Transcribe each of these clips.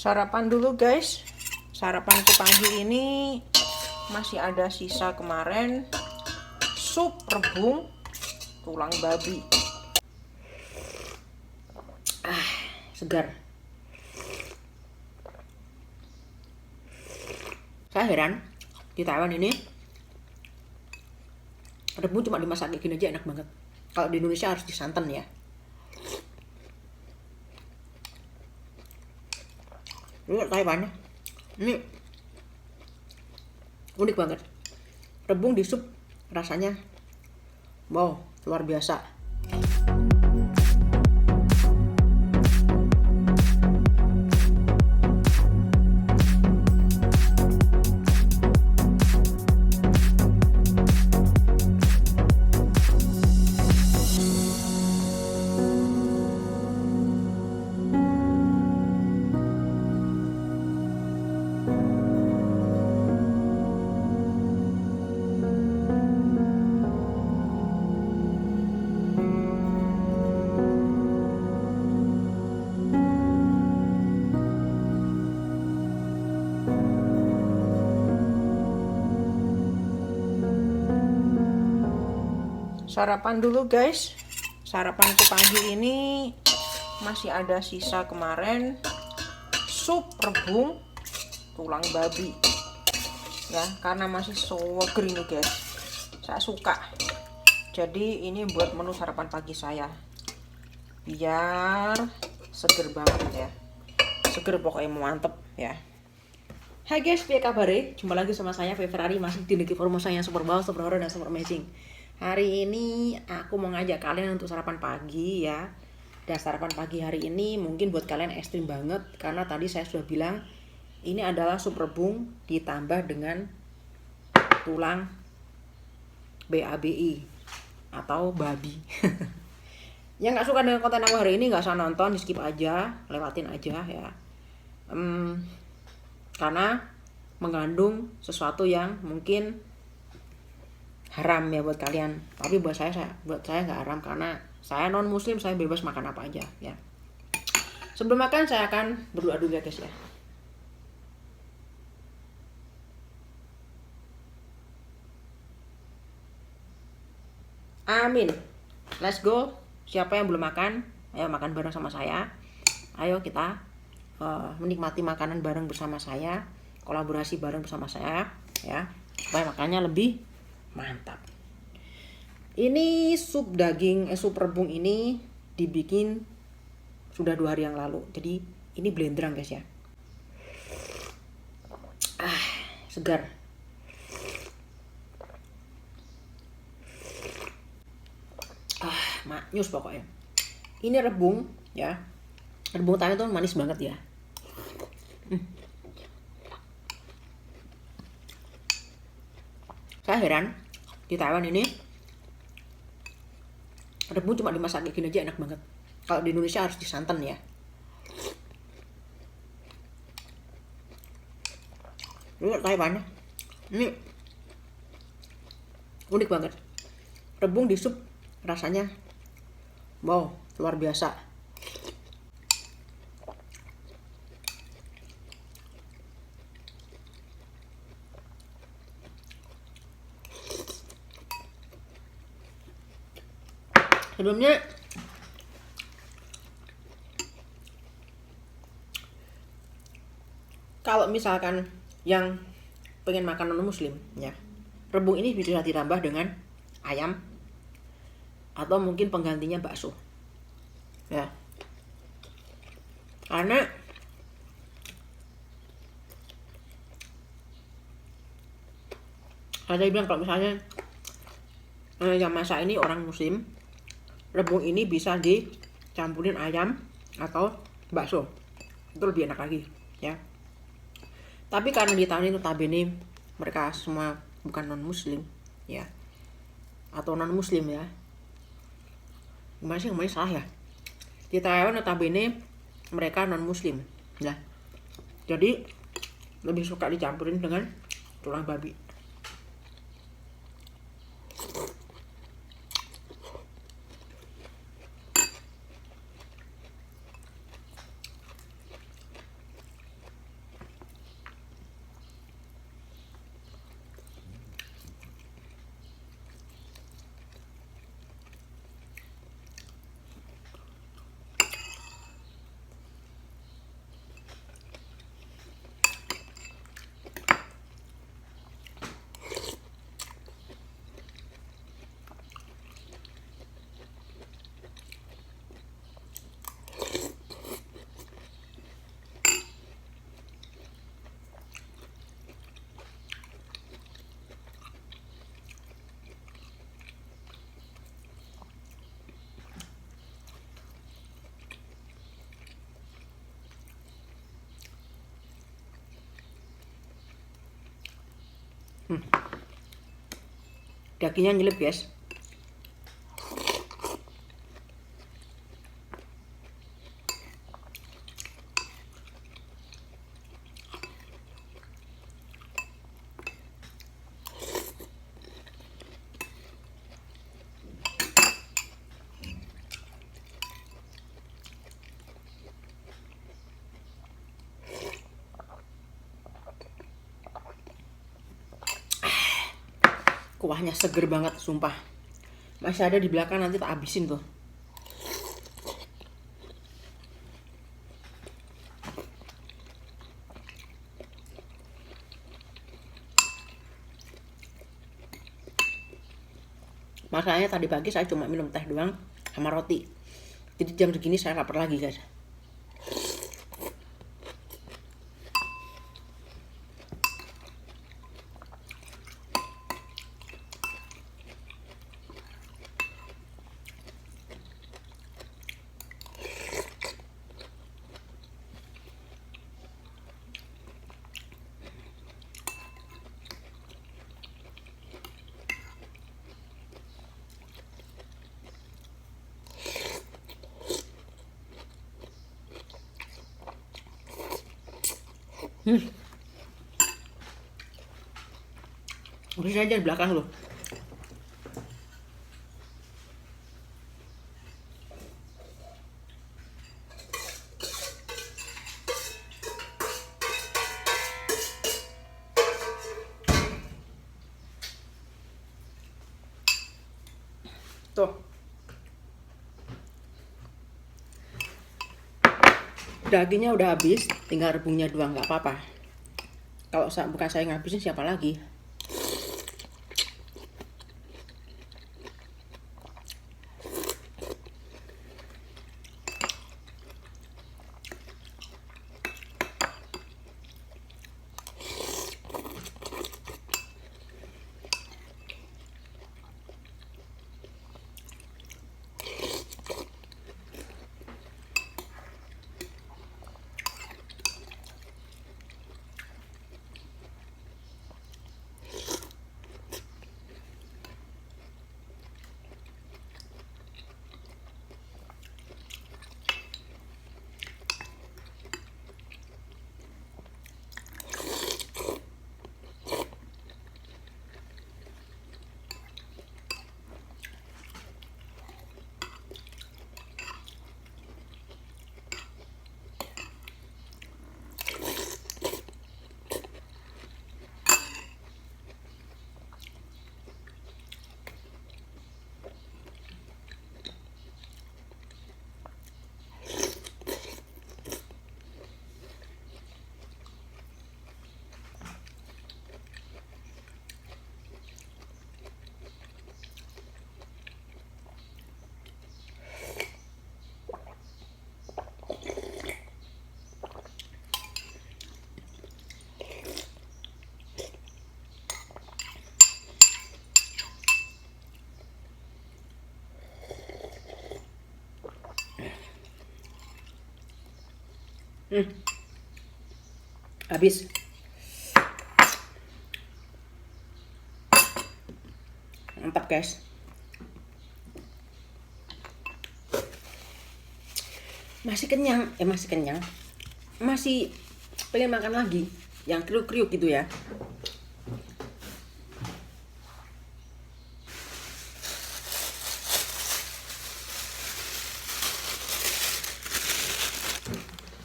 Sarapan dulu guys. Sarapanku pagi ini masih ada sisa kemarin sup rebung tulang babi. Segar. Saya heran di Taiwan ini rebung cuma dimasak kayak gini aja enak banget. Kalau di Indonesia harus disantan ya. Ini Taiwan ini unik banget. Rebung di sup rasanya wow, luar biasa. Sarapan dulu guys. Sarapanku pagi ini masih ada sisa kemarin sup rebung tulang babi ya, karena masih seger ini guys, saya suka. Jadi ini buat menu sarapan pagi saya biar seger banget ya, seger pokoknya mantep ya. Hai guys, apa kabar? Jumpa lagi sama saya Ferrari, masih di negeri Formosa yang super wow, super horror, dan super amazing. Hari ini aku mau ngajak kalian untuk sarapan pagi ya. Dan sarapan pagi hari ini mungkin buat kalian ekstrim banget, karena tadi saya sudah bilang ini adalah sup rebung ditambah dengan tulang BABI atau babi. Yang nggak suka dengan konten aku hari ini nggak usah nonton, di skip aja, lewatin aja ya. Karena mengandung sesuatu yang mungkin haram ya buat kalian, tapi buat saya nggak haram, karena saya non muslim, saya bebas makan apa aja ya. Sebelum makan saya akan berdoa dulu ya guys ya. Amin. Let's go. Siapa yang belum makan, ayo makan bareng sama saya. Ayo kita menikmati makanan bareng bersama saya, kolaborasi bareng bersama saya ya, supaya makannya lebih mantap. Ini sup sup rebung ini dibikin sudah 2 hari yang lalu. Jadi ini blenderan guys ya. Segar. Maknyus pokoknya. Ini rebung ya. Rebung Thailand tuh manis banget ya. Saya heran di Taiwan ini rebung cuma dimasak kayak gini aja enak banget. Kalau di Indonesia harus disantan ya. Ini Taiwan ini unik banget. Rebung di sup rasanya wow, luar biasa. Sebelumnya kalau misalkan yang pengen makan non muslim ya, rebung ini bisa ditambah dengan ayam atau mungkin penggantinya bakso ya. Karena saya bilang kalau misalnya yang masak ini orang muslim, rebung ini bisa dicampurin ayam atau bakso, itu lebih enak lagi ya. Tapi karena di tahun ini notabene mereka semua bukan non muslim ya, atau non muslim ya, gimana sih ngomongnya salah ya. Di Taiwan notabene mereka non muslim ya, jadi lebih suka dicampurin dengan tulang babi. Dagingnya nyelip guys. Kuahnya seger banget, sumpah. Masih ada di belakang, nanti tak habisin tuh. Masalahnya tadi pagi saya cuma minum teh doang sama roti. Jadi jam segini saya lapar lagi guys. Bisa aja di belakang loh. Tuh. Dagingnya udah habis, tinggal rebungnya doang, nggak apa-apa. Kalau bukan saya ngabisin, siapa lagi? Habis. Mantap guys. Masih kenyang, masih kenyang. Masih pengen makan lagi yang kriuk-kriuk gitu ya.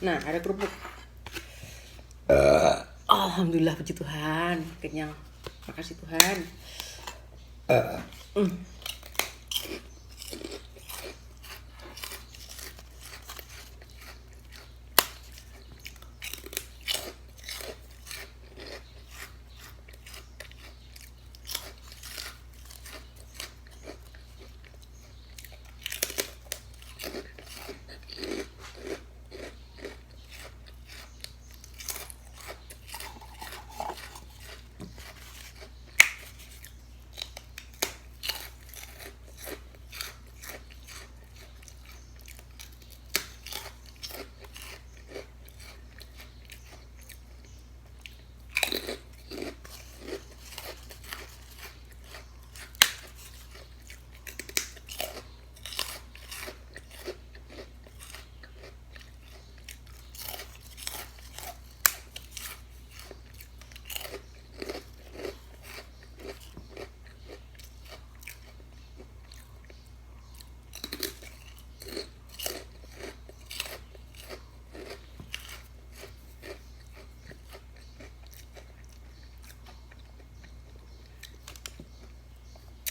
Nah, ada kerupuk. Alhamdulillah, puji Tuhan, kenyang. Makasih Tuhan.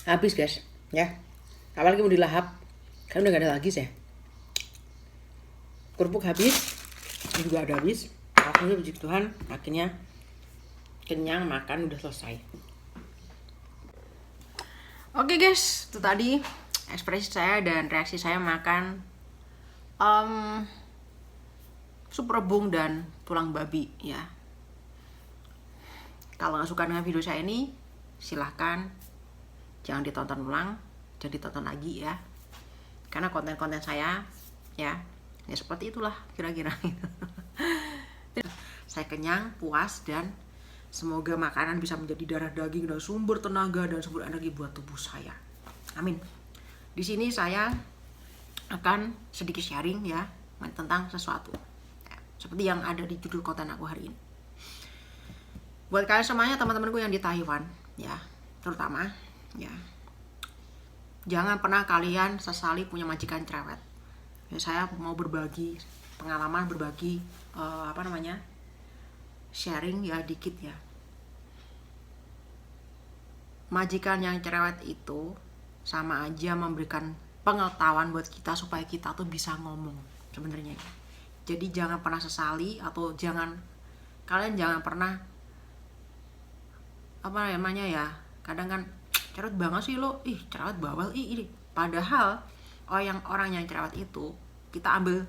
Habis guys, ya. Apalagi mau dilahap, kan udah gak ada lagi sih. Kerupuk habis, ini juga ada habis. Alhamdulillah puji Tuhan, akhirnya kenyang, makan udah selesai. Oke guys, itu tadi ekspresi saya dan reaksi saya makan sup rebung dan tulang babi ya. Kalau nggak suka dengan video saya ini, silahkan jangan ditonton ulang, jangan ditonton lagi ya. Karena konten-konten saya ya seperti itulah kira-kira. Saya kenyang, puas, dan semoga makanan bisa menjadi darah daging dan sumber tenaga dan sumber energi buat tubuh saya. Amin. Di sini saya akan sedikit sharing ya tentang sesuatu seperti yang ada di judul konten aku hari ini. Buat kalian semuanya, teman-temanku yang di Taiwan ya, terutama ya, jangan pernah kalian sesali punya majikan cerewet. Ya, saya mau berbagi pengalaman, berbagi sharing ya dikit ya. Majikan yang cerewet itu sama aja memberikan pengetahuan buat kita supaya kita tuh bisa ngomong sebenarnya. Jadi jangan pernah sesali atau kalian jangan pernah kadang kan cerewet banget sih lo, cerewet bawel, ini. Padahal orang yang cerewet itu kita ambil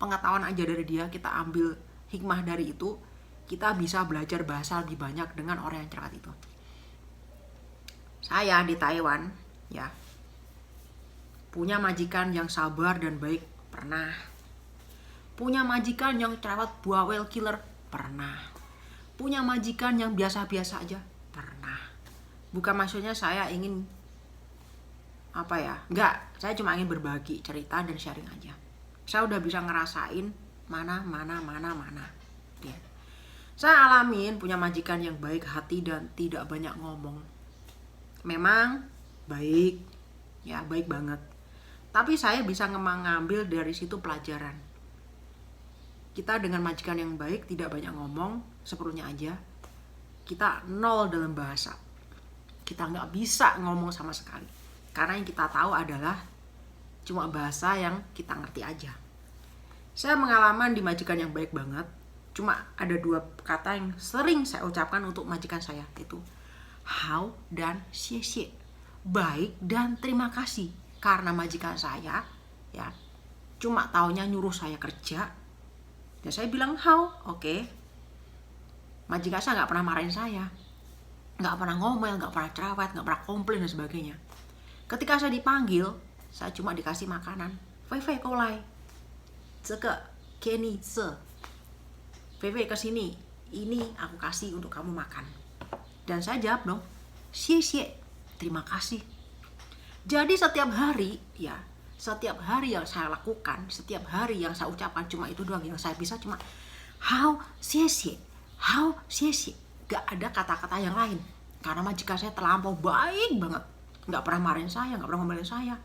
pengetahuan aja dari dia, kita ambil hikmah dari itu, kita bisa belajar bahasa lebih banyak dengan orang yang cerewet itu. Saya di Taiwan ya punya majikan yang sabar dan baik, pernah. Punya majikan yang cerewet bawel killer, pernah. Punya majikan yang biasa-biasa aja, pernah. Bukan maksudnya saya ingin enggak, saya cuma ingin berbagi cerita dan sharing aja. Saya udah bisa ngerasain mana ya. Saya alamin punya majikan yang baik hati dan tidak banyak ngomong. Memang baik ya, baik banget. Tapi saya bisa mengambil dari situ pelajaran. Kita dengan majikan yang baik, tidak banyak ngomong, seperlunya aja. Kita nol dalam bahasa. Kita nggak bisa ngomong sama sekali. Karena yang kita tahu adalah cuma bahasa yang kita ngerti aja. Saya pengalaman di majikan yang baik banget. Cuma ada 2 kata yang sering saya ucapkan untuk majikan saya, itu hao dan xie xie. Baik dan terima kasih. Karena majikan saya ya cuma taunya nyuruh saya kerja. Dan saya bilang hao, oke. Majikan saya nggak pernah marahin saya, nggak pernah ngomel, nggak pernah cerewet, nggak pernah komplain dan sebagainya. Ketika saya dipanggil, saya cuma dikasih makanan. Fei Fei kau lai, zeke Kenny se, Fei Fei kesini, ini aku kasih untuk kamu makan. Dan saya jawab dong, xie xie, terima kasih. Jadi setiap hari yang saya lakukan, setiap hari yang saya ucapkan cuma itu doang. Yang saya bisa cuma hao xie xie, hao xie xie. Gak ada kata-kata yang lain. Karena majikan saya terlampau baik banget, nggak pernah marahin saya, nggak pernah ngomelin saya.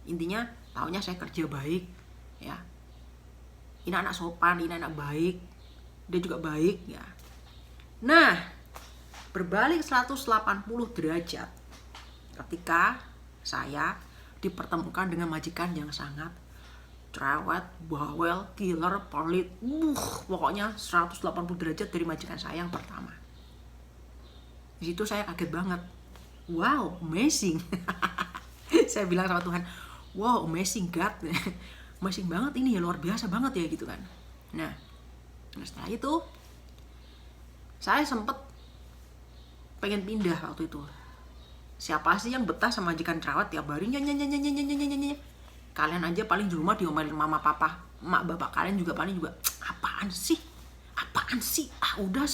Intinya taunya saya kerja baik ya. Ini anak sopan, ini anak baik, dia juga baik ya. Nah, berbalik 180 derajat ketika saya dipertemukan dengan majikan yang sangat cerewet, bawel, killer, pelit, pokoknya 180 derajat dari majikan saya yang pertama. Di situ saya kaget banget. Wow, amazing. Saya bilang sama Tuhan, wow, amazing God. Amazing banget ini ya, luar biasa banget ya gitu kan. Nah, setelah itu saya sempet pengen pindah waktu itu. Siapa sih yang betah sama majikan cerewet tiap hari nyanyi. Kalian aja paling di rumah diomelin mama papa, emak bapak kalian juga paling apaan sih, udah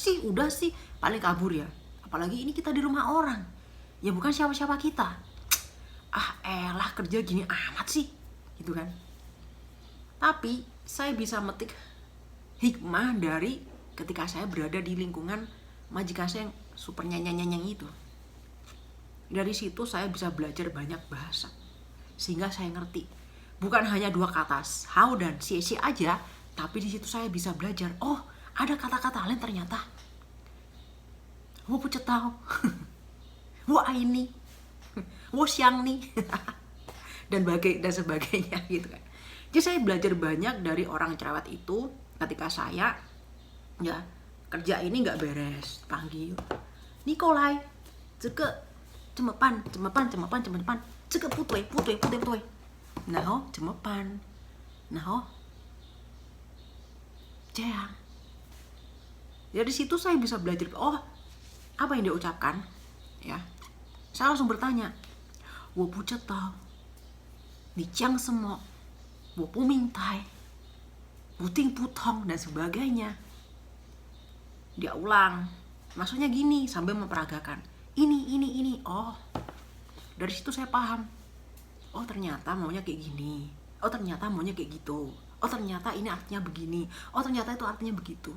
sih paling kabur ya. Apalagi ini kita di rumah orang, ya bukan siapa-siapa kita. Elah kerja gini amat sih gitu kan. Tapi saya bisa metik hikmah dari ketika saya berada di lingkungan majikan saya yang super nyanyi itu. Dari situ saya bisa belajar banyak bahasa, sehingga saya ngerti bukan hanya 2 kata hao dan xie xie aja, tapi di situ saya bisa belajar, oh ada kata-kata lain ternyata. Wo pucet tau, wo ini, Wo siang nih. dan sebagainya gitu kan. Jadi saya belajar banyak dari orang cerewet itu ketika saya ya kerja ini nggak beres, panggil Nikolai, ceke cemepan, ceke putwe, nah cemepan, nah jang. Dari situ saya bisa belajar, oh apa yang dia ucapkan, ya. Saya langsung bertanya, wo bu tao, ni jiang semo, wo bu mingtai, bu ting putong dan sebagainya. Dia ulang, maksudnya gini sambil memperagakan. Ini. Oh, dari situ saya paham. Oh ternyata maunya kayak gini. Oh ternyata maunya kayak gitu. Oh ternyata ini artinya begini. Oh ternyata itu artinya begitu.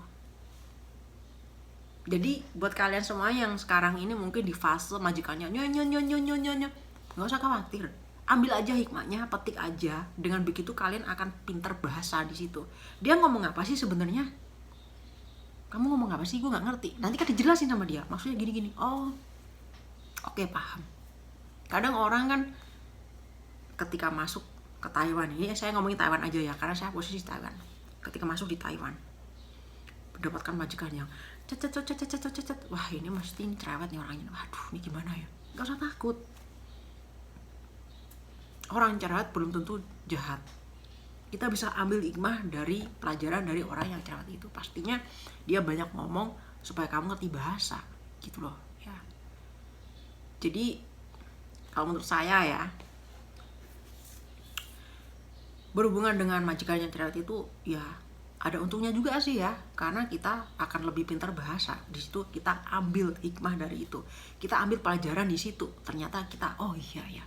Jadi buat kalian semua yang sekarang ini mungkin di fase majikannya nggak usah khawatir. Ambil aja hikmahnya, petik aja. Dengan begitu kalian akan pinter bahasa di situ. Dia ngomong apa sih sebenarnya? Kamu ngomong apa sih? Gue nggak ngerti. Nanti kan dijelasin sama dia. Maksudnya gini. Oh, oke, paham. Kadang orang kan ketika masuk ke Taiwan, ini saya ngomongin Taiwan aja ya, karena saya posisi Taiwan. Ketika masuk di Taiwan, mendapatkan majikan yang cet. Wah ini mesti ini cerewet nih orangnya. Waduh ini gimana ya? Gak usah takut. Orang cerewet belum tentu jahat. Kita bisa ambil hikmah dari pelajaran dari orang yang cerewet itu. Pastinya dia banyak ngomong supaya kamu ngerti bahasa gitu loh ya. Jadi kalau menurut saya ya, berhubungan dengan majikan yang cerewet itu ya ada untungnya juga sih ya, karena kita akan lebih pintar bahasa. Di situ kita ambil hikmah dari itu, kita ambil pelajaran di situ. Ternyata kita oh iya ya,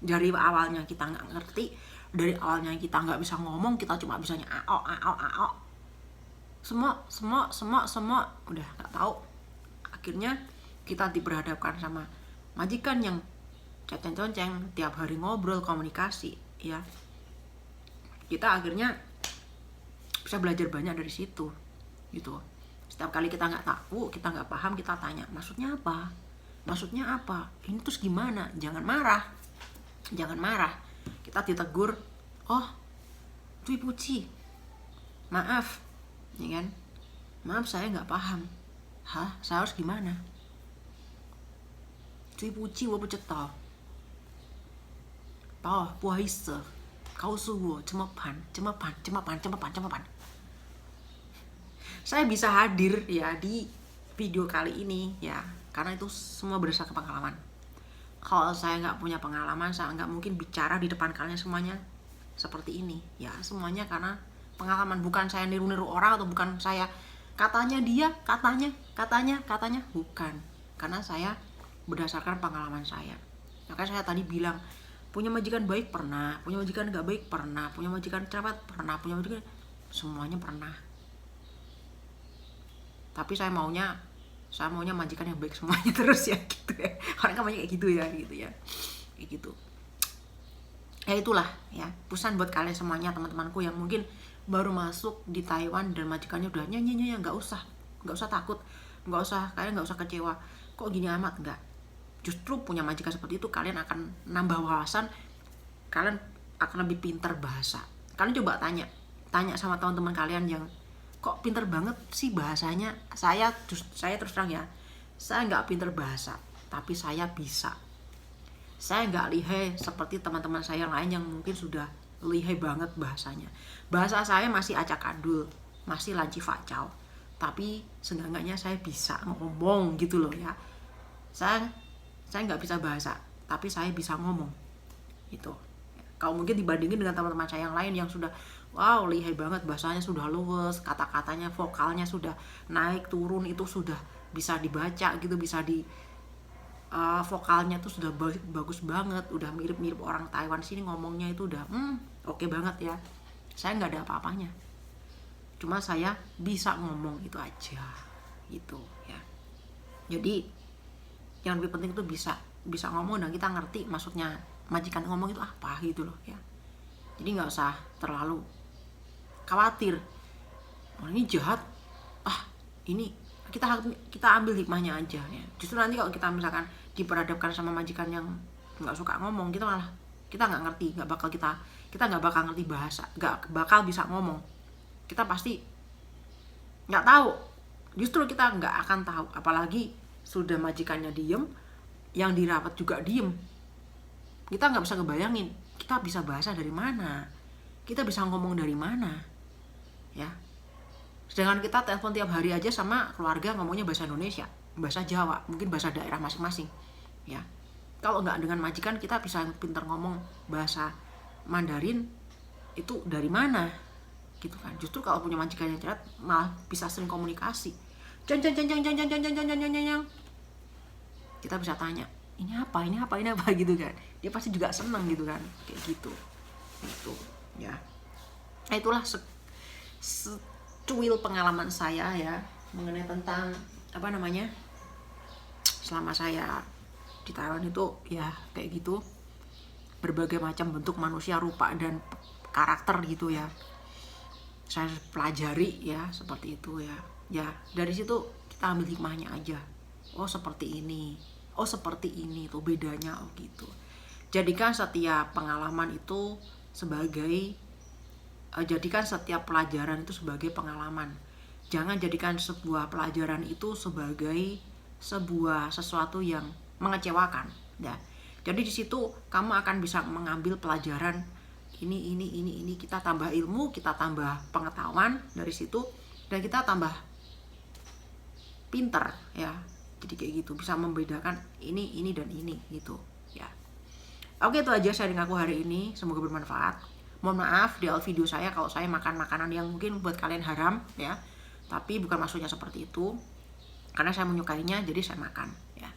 dari awalnya kita nggak ngerti, dari awalnya kita nggak bisa ngomong, kita cuma bisanya ao, semua udah nggak tahu. Akhirnya kita diperhadapkan sama majikan yang ceceng-ceceng, tiap hari ngobrol, komunikasi ya. Kita akhirnya bisa belajar banyak dari situ gitu. Setiap kali kita nggak tahu, kita nggak paham, kita tanya maksudnya apa, ini terus gimana. Jangan marah, kita ditegur, oh Tui Puci, maaf ya kan, maaf saya nggak paham. Hah, saya harus gimana? Tui Puci wo tao, puhaise kau suwo cemepan. Saya bisa hadir ya di video kali ini ya, karena itu semua berdasarkan pengalaman. Kalau saya nggak punya pengalaman, saya nggak mungkin bicara di depan kalian semuanya seperti ini ya. Semuanya karena pengalaman, bukan saya niru-niru orang atau bukan saya katanya dia, katanya, bukan. Karena saya berdasarkan pengalaman saya. Makanya saya tadi bilang, punya majikan baik pernah, punya majikan nggak baik pernah, punya majikan cerewet pernah, punya majikan semuanya pernah. Tapi saya maunya majikan yang baik semuanya terus ya gitu ya. Orang kan banyak kayak gitu ya kayak gitu. Ya itulah ya, pesan buat kalian semuanya, teman-temanku yang mungkin baru masuk di Taiwan dan majikannya udah nyanyi, nggak usah takut, kalian nggak usah kecewa. Kok gini amat, enggak. Justru punya majikan seperti itu, kalian akan nambah wawasan, kalian akan lebih pintar bahasa. Kalian coba tanya sama teman-teman kalian yang kok pintar banget sih bahasanya. Saya terus terang ya, saya nggak pintar bahasa, tapi saya bisa. Saya nggak lihai seperti teman-teman saya yang lain yang mungkin sudah lihai banget bahasanya. Bahasa saya masih acak-adul, masih lanci facau, tapi seenggaknya saya bisa ngomong gitu loh ya. Saya nggak bisa bahasa, tapi saya bisa ngomong gitu. Kalau mungkin dibandingin dengan teman-teman saya yang lain yang sudah wow lihai banget bahasanya, sudah luwes, kata-katanya, vokalnya sudah naik turun, itu sudah bisa dibaca gitu, bisa di vokalnya tuh sudah bagus banget, udah mirip-mirip orang Taiwan sini ngomongnya itu udah oke banget ya. Saya nggak ada apa-apanya, cuma saya bisa ngomong itu aja gitu ya. Jadi yang lebih penting itu bisa ngomong dan kita ngerti maksudnya majikan ngomong itu apa gitu loh ya. Jadi nggak usah terlalu khawatir orang ini jahat, ini kita ambil hikmahnya aja ya. Justru nanti kalau kita misalkan diperhadapkan sama majikan yang nggak suka ngomong, kita nggak ngerti, kita nggak bakal ngerti bahasa, nggak bakal bisa ngomong, kita pasti nggak tahu, justru kita nggak akan tahu. Apalagi sudah majikannya diem, yang dirawat juga diem, kita nggak bisa ngebayangin kita bisa bahasa dari mana, kita bisa ngomong dari mana, ya. Sedangkan kita telepon tiap hari aja sama keluarga ngomongnya bahasa Indonesia, bahasa Jawa, mungkin bahasa daerah masing-masing, ya. Kalau nggak dengan majikan, kita bisa pintar ngomong bahasa Mandarin itu dari mana, gitu kan. Justru kalau punya majikan yang cerdas, malah bisa sering komunikasi. Kita bisa tanya, ini apa gitu kan. Dia pasti juga seneng gitu kan, kayak gitu. Itu, ya. Nah, itulah secuil pengalaman saya ya mengenai tentang selama saya di Thailand itu ya kayak gitu, berbagai macam bentuk manusia, rupa dan karakter gitu ya saya pelajari ya, seperti itu ya. Ya dari situ kita ambil hikmahnya aja, oh seperti ini tuh bedanya, oh gitu. Jadikan setiap pengalaman itu sebagai jadikan setiap pelajaran itu sebagai pengalaman. Jangan jadikan sebuah pelajaran itu sebagai sesuatu yang mengecewakan, ya. Jadi di situ kamu akan bisa mengambil pelajaran ini, kita tambah ilmu, kita tambah pengetahuan dari situ, dan kita tambah pinter, ya. Jadi kayak gitu, bisa membedakan ini dan ini gitu, ya. Oke, itu aja sharing aku hari ini, semoga bermanfaat. Mohon maaf di awal video saya kalau saya makan makanan yang mungkin buat kalian haram, ya. Tapi bukan maksudnya seperti itu, karena saya menyukainya jadi saya makan, ya.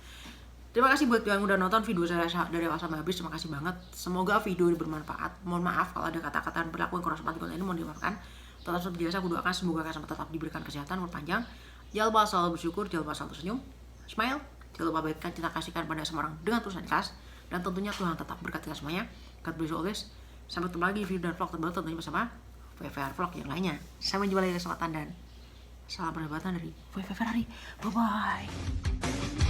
Terima kasih buat yang udah nonton video saya dari awal sampai habis. Terima kasih banget. Semoga video ini bermanfaat. Mohon maaf kalau ada kata-kata dan perilaku yang kurang seperti ini, mohon dimaafkan. Tetap seperti biasa, aku doakan semoga kalian tetap diberikan kesehatan umur panjang. Jangan lupa selalu bersyukur, jangan lupa selalu senyum, smile. Jangan lupa baikkan cinta kasihkan pada semua orang dengan tulus dan ikhlas. Dan tentunya Tuhan tetap berkati kita semuanya. God bless you always. Sampai ketemu lagi di video dan vlog terbaru tentunya bersama VVR Vlog yang lainnya. Sampai jumpa lagi kesempatan dan salam persahabatan dari VVR Ferrari. Bye bye.